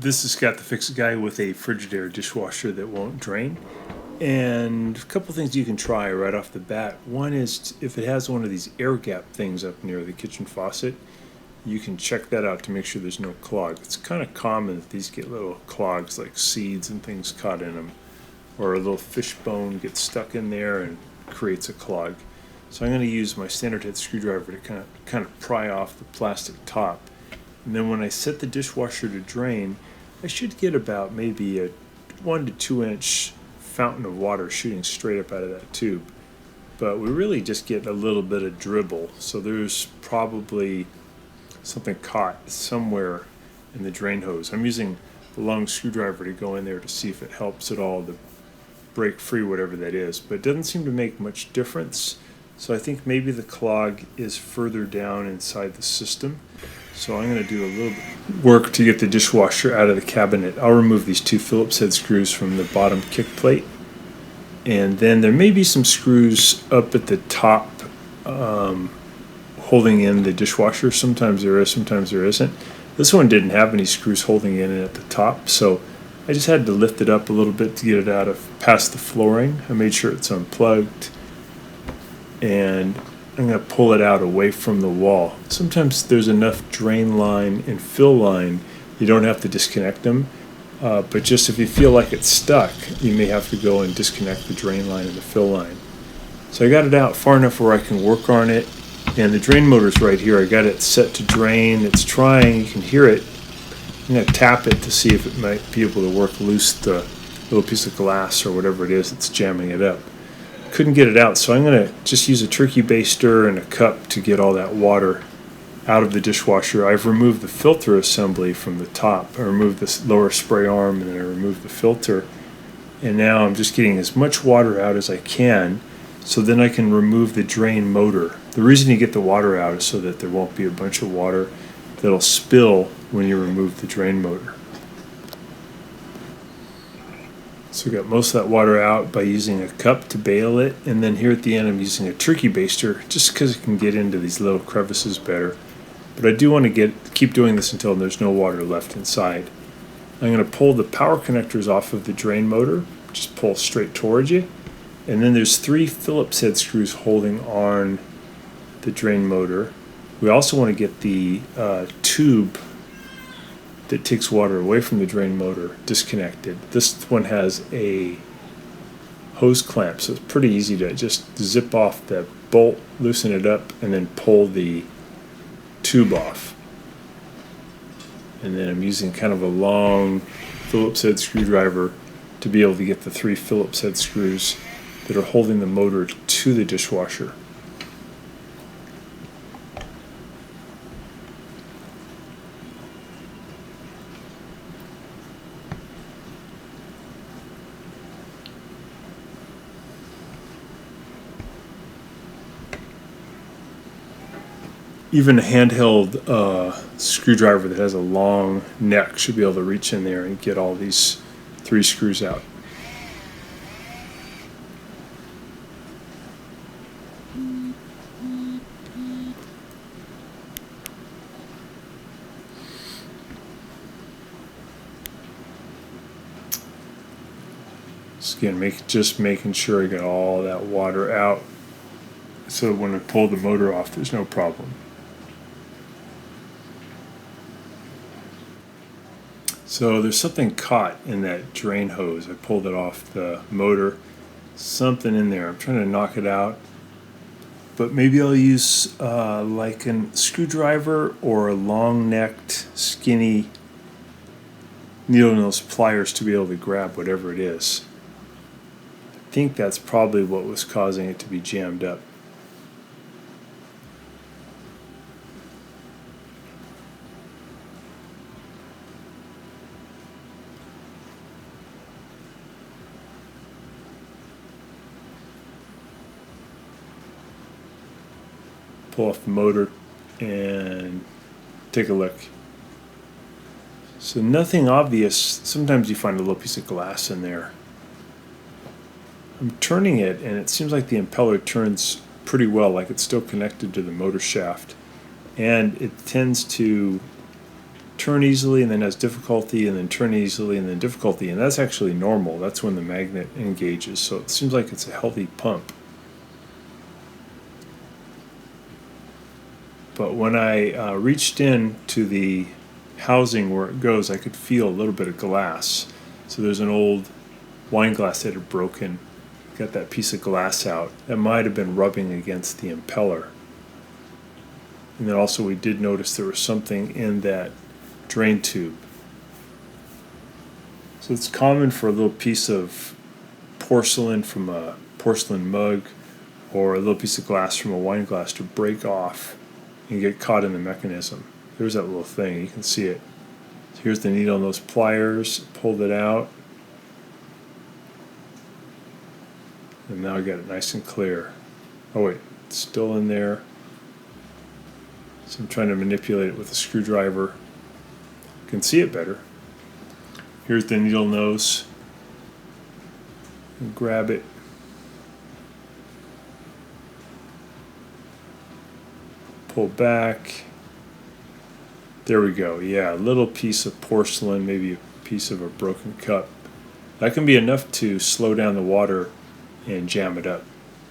This is Scott the Fix Guy with a Frigidaire dishwasher that won't drain. And a couple things you can try right off the bat. One is if it has one of these air gap things up near the kitchen faucet, you can check that out to make sure there's no clog. It's kind of common that these get little clogs like seeds and things caught in them, or a little fish bone gets stuck in there and creates a clog. So I'm going to use my standard head screwdriver to kind of pry off the plastic top. And then when I set the dishwasher to drain, I should get about maybe a 1 to 2 inch fountain of water shooting straight up out of that tube. But we really just get a little bit of dribble, so there's probably something caught somewhere in the drain hose. I'm using the long screwdriver to go in there to see if it helps at all to break free whatever that is, but it doesn't seem to make much difference. So I think maybe the clog is further down inside the system. So I'm going to do a little bit of work to get the dishwasher out of the cabinet. I'll remove these 2 Phillips head screws from the bottom kick plate. And then there may be some screws up at the top holding in the dishwasher. Sometimes there is, sometimes there isn't. This one didn't have any screws holding in it at the top, so I just had to lift it up a little bit to get it out of past the flooring. I made sure it's unplugged, and I'm going to pull it out away from the wall. Sometimes there's enough drain line and fill line you don't have to disconnect them, but just if you feel like it's stuck, you may have to go and disconnect the drain line and the fill line. So I got it out far enough where I can work on it, and the drain motor's right here. I got it set to drain. It's trying, you can hear it. I'm going to tap it to see if it might be able to work loose the little piece of glass or whatever it is that's jamming it up. Couldn't get it out, so I'm going to just use a turkey baster and a cup to get all that water out of the dishwasher. I've removed the filter assembly from the top. I removed this lower spray arm, and then I removed the filter, and now I'm just getting as much water out as I can, so then I can remove the drain motor. The reason you get the water out is so that there won't be a bunch of water that'll spill when you remove the drain motor. So I got most of that water out by using a cup to bail it, and then here at the end I'm using a turkey baster just because it can get into these little crevices better. But I do want to keep doing this until there's no water left inside. I'm going to pull the power connectors off of the drain motor, just pull straight towards you, and then there's 3 Phillips head screws holding on the drain motor. We also want to get the tube that takes water away from the drain motor disconnected. This one has a hose clamp, so it's pretty easy to just zip off the bolt, loosen it up, and then pull the tube off. And then I'm using kind of a long Phillips head screwdriver to be able to get the 3 Phillips head screws that are holding the motor to the dishwasher. Even a handheld screwdriver that has a long neck should be able to reach in there and get all these 3 screws out. Again, just making sure I get all that water out so when I pull the motor off there's no problem. So there's something caught in that drain hose. I pulled it off the motor. Something in there. I'm trying to knock it out. But maybe I'll use like a screwdriver or a long-necked, skinny needle nose pliers to be able to grab whatever it is. I think that's probably what was causing it to be jammed up. Pull off the motor and take a look. So nothing obvious. Sometimes you find a little piece of glass in there. I'm turning it and it seems like the impeller turns pretty well, like it's still connected to the motor shaft, and it tends to turn easily and then has difficulty and then turn easily and then difficulty, and that's actually normal. That's when the magnet engages, so it seems like it's a healthy pump. But when I reached in to the housing where it goes, I could feel a little bit of glass. So there's an old wine glass that had broken. Got that piece of glass out. That might have been rubbing against the impeller. And then also we did notice there was something in that drain tube. So it's common for a little piece of porcelain from a porcelain mug or a little piece of glass from a wine glass to break off and get caught in the mechanism. There's that little thing, you can see it. So here's the needle and those pliers, pulled it out. And now I got it nice and clear. Oh wait, it's still in there. So I'm trying to manipulate it with a screwdriver. You can see it better. Here's the needle nose. And grab it. Pull back. There we go. Yeah, a little piece of porcelain, maybe a piece of a broken cup. That can be enough to slow down the water and jam it up.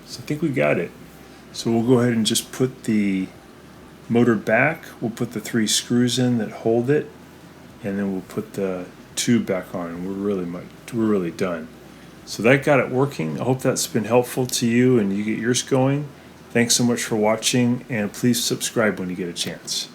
So I think we got it. So we'll go ahead and just put the motor back. We'll put the 3 screws in that hold it, and then we'll put the tube back on, and we're really done. So that got it working. I hope that's been helpful to you and you get yours going. Thanks so much for watching, and please subscribe when you get a chance.